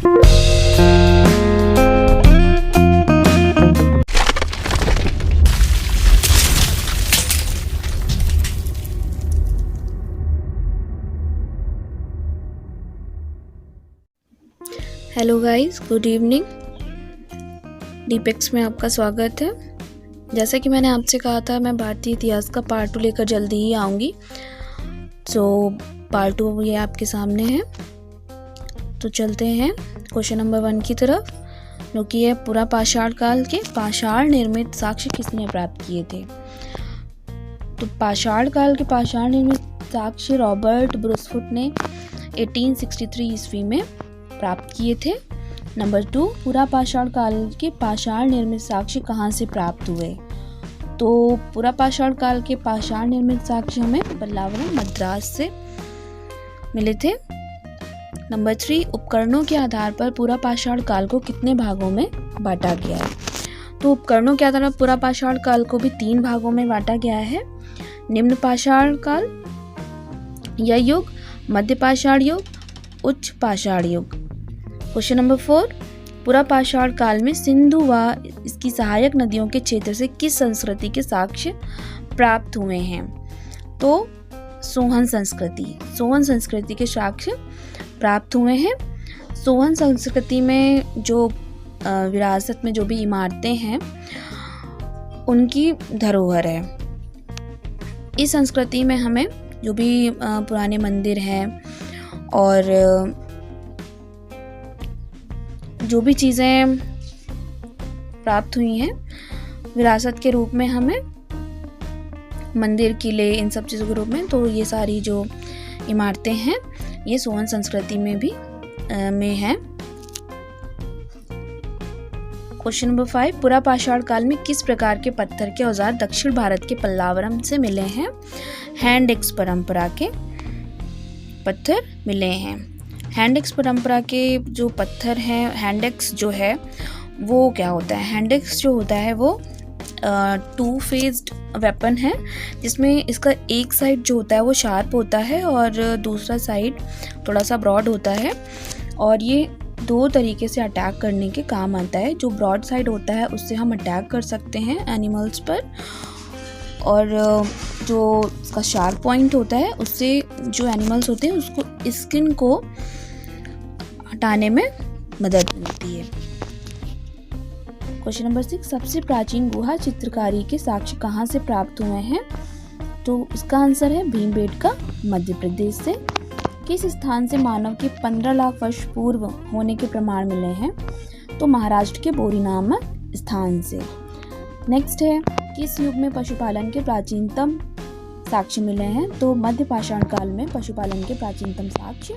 Hello guys, good evening. डीपेक्स में आपका स्वागत है। जैसा कि मैंने आपसे कहा था, मैं भारतीय इतिहास का पार्ट 2 लेकर जल्दी ही आऊँगी। सो पार्ट 2 ये आपके सामने है। तो चलते हैं क्वेश्चन नंबर 1 की तरफ, जो कि है पूरा पाषाण काल के पाषाण निर्मित साक्ष्य किसने प्राप्त किए थे। तो पाषाण काल के पाषाण निर्मित साक्ष्य रॉबर्ट ब्रूसफुट ने 1863 ईस्वी में प्राप्त किए थे। नंबर 2, पूरा पाषाण काल के पाषाण निर्मित साक्ष्य कहाँ से प्राप्त हुए। तो पूरा पाषाण काल के पाषाण निर्मित साक्ष्य हमें पल्लावरम मद्रास से मिले थे। नंबर 3, उपकरणों के आधार पर पूरा पाषाण काल को कितने भागों में बांटा गया है। तो उपकरणों के आधार पर पूरा पाषाण काल को भी 3 भागों में बांटा गया है। निम्न पाषाण काल या युग, मध्य पाषाण युग, उच्च पाषाण युग। क्वेश्चन नंबर 4, पूरा पाषाण काल में सिंधु व इसकी सहायक नदियों के क्षेत्र से किस संस्कृति के साक्ष्य प्राप्त हुए हैं। तो सोहन संस्कृति के साक्ष्य प्राप्त हुए हैं। सोहन संस्कृति में जो विरासत में जो भी इमारतें हैं उनकी धरोहर है। इस संस्कृति में हमें जो भी पुराने मंदिर हैं और जो भी चीज़ें प्राप्त हुई हैं विरासत के रूप में, हमें मंदिर, किले, इन सब चीज़ों के रूप में, तो ये सारी जो इमारतें हैं ये सोहन संस्कृति में भी में हैं। क्वेश्चन नंबर 5, पूरा पाषाण काल में किस प्रकार के पत्थर के औजार दक्षिण भारत के पल्लावरम से मिले हैं। हैंड एक्स परंपरा के पत्थर मिले हैं। हैंड एक्स परंपरा के जो पत्थर हैं, हैंड एक्स जो है वो क्या होता है। हैंड एक्स जो होता है वो 2 फेज्ड वेपन है, जिसमें इसका एक साइड जो होता है वो शार्प होता है और दूसरा साइड थोड़ा सा ब्रॉड होता है, और ये 2 तरीके से अटैक करने के काम आता है। जो ब्रॉड साइड होता है उससे हम अटैक कर सकते हैं एनिमल्स पर, और जो इसका शार्प पॉइंट होता है उससे जो एनिमल्स होते हैं उसको स्किन को हटाने में मदद मिलती है। क्वेश्चन नंबर 6, सबसे प्राचीन गुहा चित्रकारी के साक्ष्य कहाँ से प्राप्त हुए हैं। तो इसका आंसर है भीमबेटका, मध्य प्रदेश से। किस स्थान से मानव के 15 लाख वर्ष पूर्व होने के प्रमाण मिले हैं। तो महाराष्ट्र के बोरी नामक स्थान से। नेक्स्ट है, किस युग में पशुपालन के प्राचीनतम साक्ष्य मिले हैं। तो मध्य पाषाण काल में पशुपालन के प्राचीनतम साक्ष्य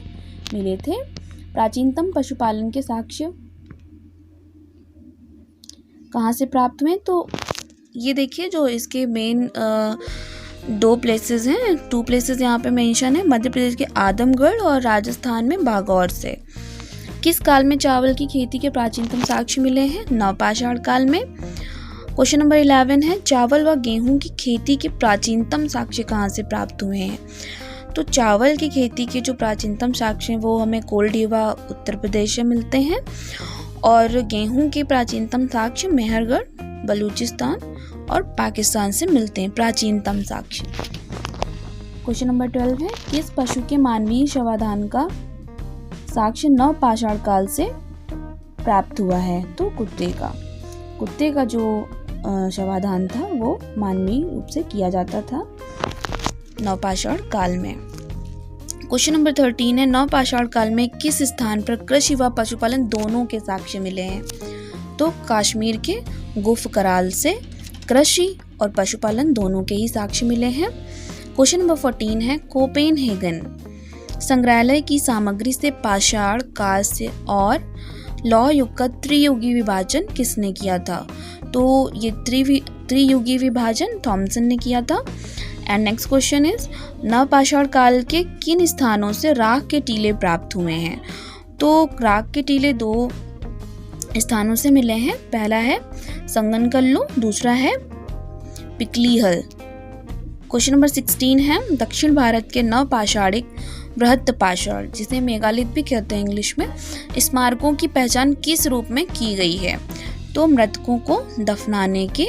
मिले थे। प्राचीनतम पशुपालन के साक्ष्य कहाँ से प्राप्त हुए। तो ये देखिए, जो इसके मेन 2 प्लेसेस हैं, 2 प्लेसेस यहाँ पे मेंशन है, मध्य प्रदेश के आदमगढ़ और राजस्थान में बागौर से। किस काल में चावल की खेती के प्राचीनतम साक्ष्य मिले हैं। नवपाषाण काल में। क्वेश्चन नंबर 11 है, चावल व गेहूं की खेती के प्राचीनतम साक्ष्य कहाँ से प्राप्त हुए हैं। तो चावल की खेती के जो प्राचीनतम साक्ष्य हैं वो हमें कोलडीवा, उत्तर प्रदेश से मिलते हैं, और गेहूं के प्राचीनतम साक्ष्य मेहरगढ़, बलूचिस्तान और पाकिस्तान से मिलते हैं प्राचीनतम साक्ष्य। क्वेश्चन नंबर 12 है, किस पशु के मानवीय शवाधान का साक्ष्य नवपाषाण काल से प्राप्त हुआ है। तो कुत्ते का जो शवाधान था वो मानवीय रूप से किया जाता था नवपाषाण काल में। क्वेश्चन नंबर 13 है, नवपाषाण काल में किस स्थान पर कृषि व पशुपालन दोनों के साक्ष्य मिले हैं। तो कश्मीर के गुफ कराल से कृषि और पशुपालन दोनों के ही साक्ष्य मिले हैं। क्वेश्चन नंबर 14 है, कोपेनहेगन संग्रहालय की सामग्री से पाषाण, कांस्य और लौह युग का त्रियुगी विभाजन किसने किया था। तो ये त्रियुगी विभाजन थॉमसन ने किया था। एंड नेक्स्ट क्वेश्चन इज, नवपाषाण काल के किन स्थानों से राख के टीले प्राप्त हुए हैं। तो राख के टीले 2 स्थानों से मिले हैं। पहला है संगनकल्लू, दूसरा है पिकलीहल। क्वेश्चन नंबर 16 है, दक्षिण भारत के नवपाषाणिक बृहत् पाषाण, जिसे मेगालिथ भी कहते हैं इंग्लिश में, स्मारकों की पहचान किस रूप में की गई है? तो मृतकों को दफनाने के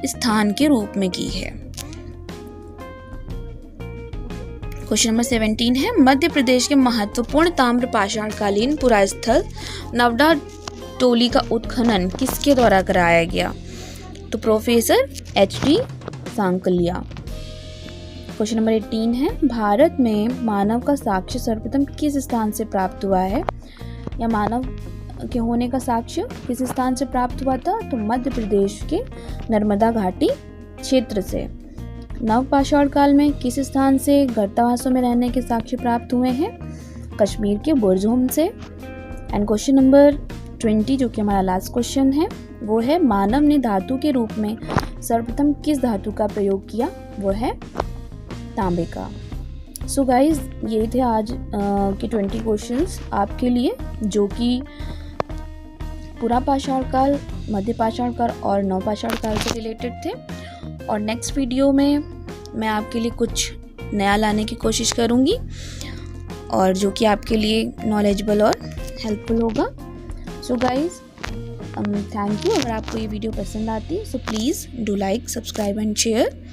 स्थान के रूप में की है। क्वेश्चन नंबर 17 है, मध्य प्रदेश के महत्वपूर्ण ताम्र पाषाणकालीन पुरास्थल नवडा टोली का उत्खनन किसके द्वारा कराया गया? तो professor H.D. Sankalia. Question number 18 है, भारत में मानव का साक्ष्य सर्वप्रथम किस स्थान से प्राप्त हुआ है? या मानव के होने का साक्ष्य किस स्थान से प्राप्त हुआ था? तो मध्य प्रदेश के नर्मदा घाटी क्षेत्र से। नवपाषाण काल में किस स्थान से गर्तावासों में रहने के साक्ष्य प्राप्त हुए हैं? कश्मीर के बुरजहोम से। एंड क्वेश्चन नंबर 20 जो कि हमारा लास्ट क्वेश्चन है वो है, मानव ने धातु के रूप में सर्वप्रथम किस धातु का प्रयोग किया? वो है तांबे का। सो गाइज, ये थे आज के 20 क्वेश्चंस आपके लिए, जो कि पूरा पाषाण काल, मध्य पाषाण काल और नवपाषाण काल से रिलेटेड थे। और नेक्स्ट वीडियो में मैं आपके लिए कुछ नया लाने की कोशिश करूँगी, और जो कि आपके लिए नॉलेजेबल और हेल्पफुल होगा। So guys, thank you. अगर आपको ये वीडियो पसंद आती है so please do like, subscribe and share.